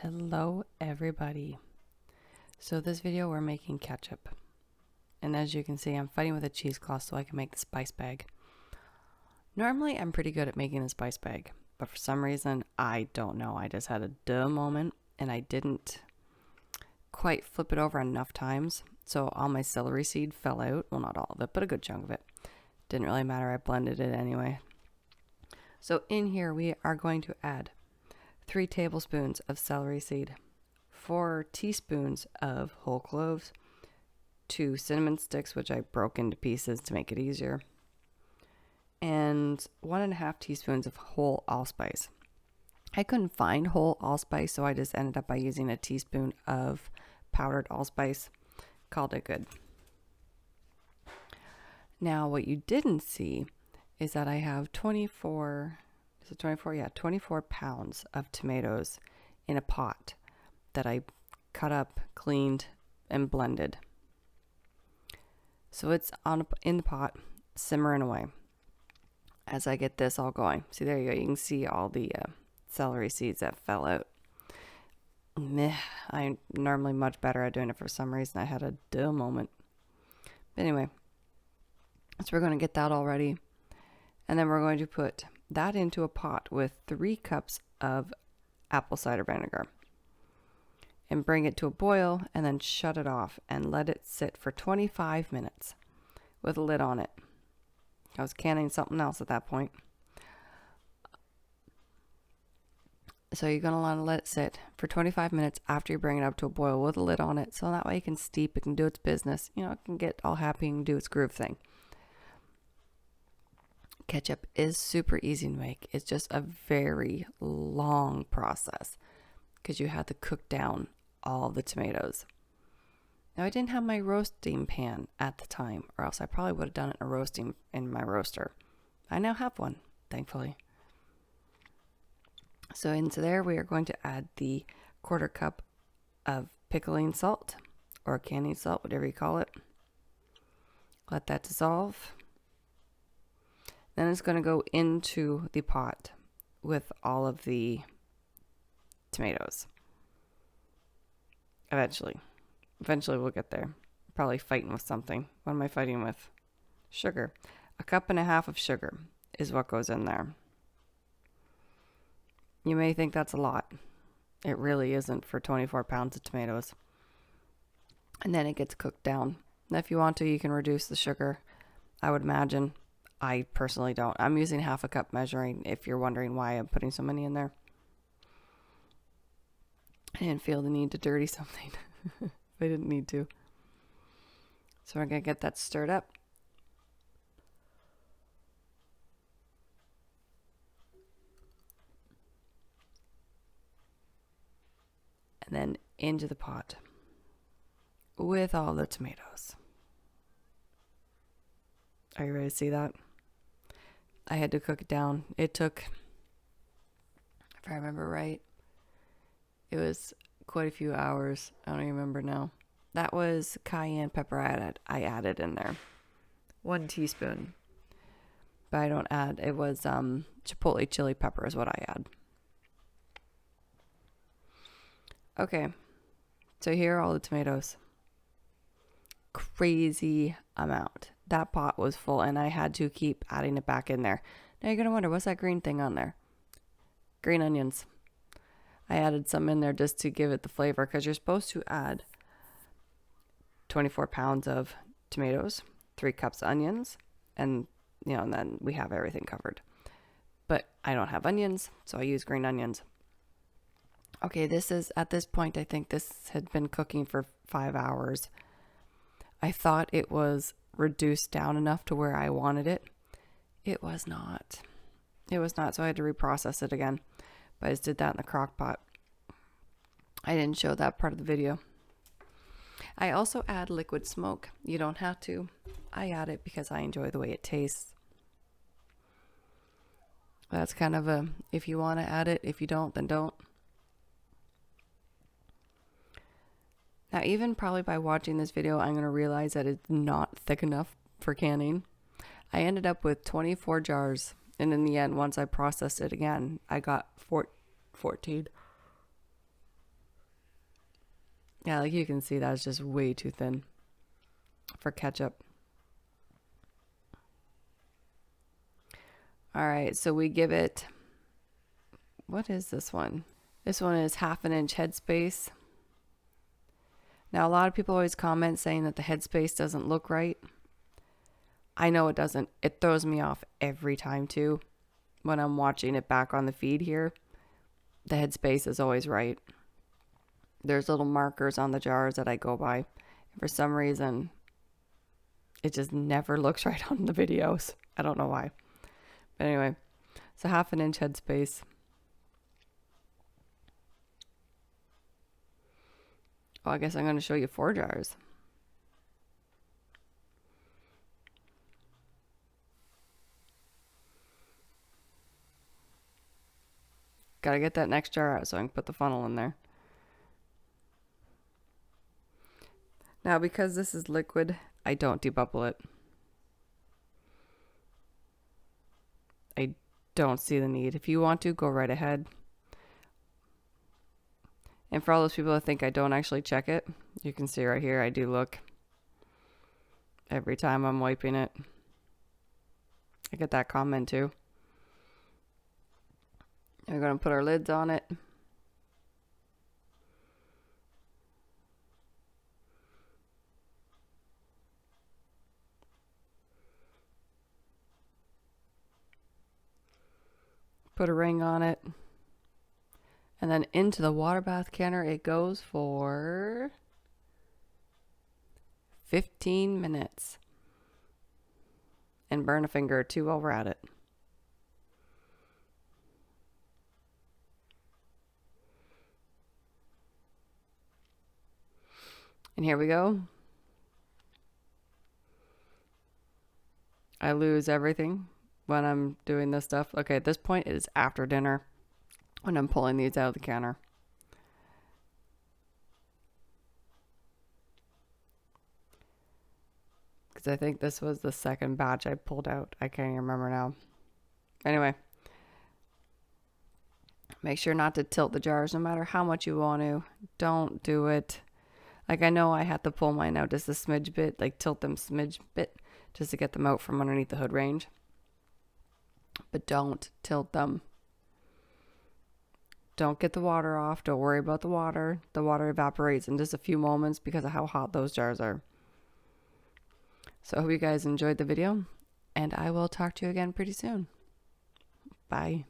Hello everybody. So this video we're making ketchup. And as you can see, I'm fighting with a cheesecloth so I can make the spice bag. Normally I'm pretty good at making the spice bag, but for some reason, I don't know. I just had a duh moment and I didn't quite flip it over enough times. So all my celery seed fell out. Well, not all of it, but a good chunk of it. Didn't really matter. I blended it anyway. So in here we are going to add 3 tablespoons of celery seed, 4 teaspoons of whole cloves, 2 cinnamon sticks, which I broke into pieces to make it easier, and 1.5 teaspoons of whole allspice. I couldn't find whole allspice, so I just ended up by using a teaspoon of powdered allspice. Called it good. Now, what you didn't see is that I have 24 pounds of tomatoes in a pot that I cut up, cleaned, and blended. So it's in the pot, simmering away as I get this all going. See, there you go. You can see all the celery seeds that fell out. I'm normally much better at doing it. For some reason, I had a duh moment. But anyway, so we're going to get that all ready. And then we're going to put that into a pot with 3 cups of apple cider vinegar and bring it to a boil and then shut it off and let it sit for 25 minutes with a lid on it. I was canning something else at that point. So you're going to want to let it sit for 25 minutes after you bring it up to a boil with a lid on it, so that way it can steep, it can do its business, it can get all happy and do its groove thing. Ketchup is super easy to make. It's just a very long process because you have to cook down all the tomatoes. Now, I didn't have my roasting pan at the time, or else I probably would have done it in my roaster. I now have one, thankfully. So into there, we are going to add the 1/4 cup of pickling salt or canning salt, whatever you call it. Let that dissolve. Then it's going to go into the pot with all of the tomatoes. Eventually we'll get there. Probably fighting with something. What am I fighting with? Sugar. 1.5 cups of sugar is what goes in there. You may think that's a lot. It really isn't for 24 pounds of tomatoes. And then it gets cooked down. Now, if you want to, you can reduce the sugar, I would imagine. I personally don't. I'm using 1/2 cup measuring if you're wondering why I'm putting so many in there. I didn't feel the need to dirty something if I didn't need to. So we're going to get that stirred up. And then into the pot with all the tomatoes. Are you ready to see that? I had to cook it down. It took, if I remember right, it was quite a few hours. I don't even remember now. That was cayenne pepper I added in there. 1 teaspoon. But I don't add. It was chipotle chili pepper is what I add. Okay. So here are all the tomatoes. Crazy amount. That pot was full and I had to keep adding it back in there. Now you're going to wonder, what's that green thing on there? Green onions. I added some in there just to give it the flavor because you're supposed to add 24 pounds of tomatoes, 3 cups of onions, and and then we have everything covered. But I don't have onions, so I use green onions. Okay, this is, at this point, I think this had been cooking for 5 hours. I thought it was reduced down enough to where I wanted it. It was not. So I had to reprocess it again. But I just did that in the crock pot. I didn't show that part of the video. I also add liquid smoke. You don't have to. I add it because I enjoy the way it tastes. That's kind of a, if you want to add it, if you don't, then don't. Now, even probably by watching this video, I'm going to realize that it's not thick enough for canning. I ended up with 24 jars. And in the end, once I processed it again, I got 14. Yeah, like you can see that's just way too thin for ketchup. All right, so we give it, what is this one? This one is 1/2 inch headspace. Now, a lot of people always comment saying that the headspace doesn't look right. I know it doesn't. It throws me off every time too. When I'm watching it back on the feed here, the headspace is always right. There's little markers on the jars that I go by. For some reason, it just never looks right on the videos. I don't know why. But anyway, it's a 1/2 inch headspace. Oh, I guess I'm going to show you 4 jars. Got to get that next jar out so I can put the funnel in there. Now, because this is liquid, I don't debubble it. I don't see the need. If you want to, go right ahead. And for all those people that think I don't actually check it, you can see right here, I do look every time I'm wiping it. I get that comment too. We're going to put our lids on it. Put a ring on it. And then into the water bath canner it goes for 15 minutes. And burn a finger or two while we're at it. And here we go. I lose everything when I'm doing this stuff. Okay, at this point it is after dinner when I'm pulling these out of the canner. Because I think this was the second batch I pulled out. I can't even remember now. Anyway, make sure not to tilt the jars no matter how much you want to. Don't do it. Like, I know I had to pull mine out just a smidge bit, like tilt them smidge bit just to get them out from underneath the hood range. But don't tilt them. Don't get the water off. Don't worry about the water. The water evaporates in just a few moments because of how hot those jars are. So I hope you guys enjoyed the video, and I will talk to you again pretty soon. Bye.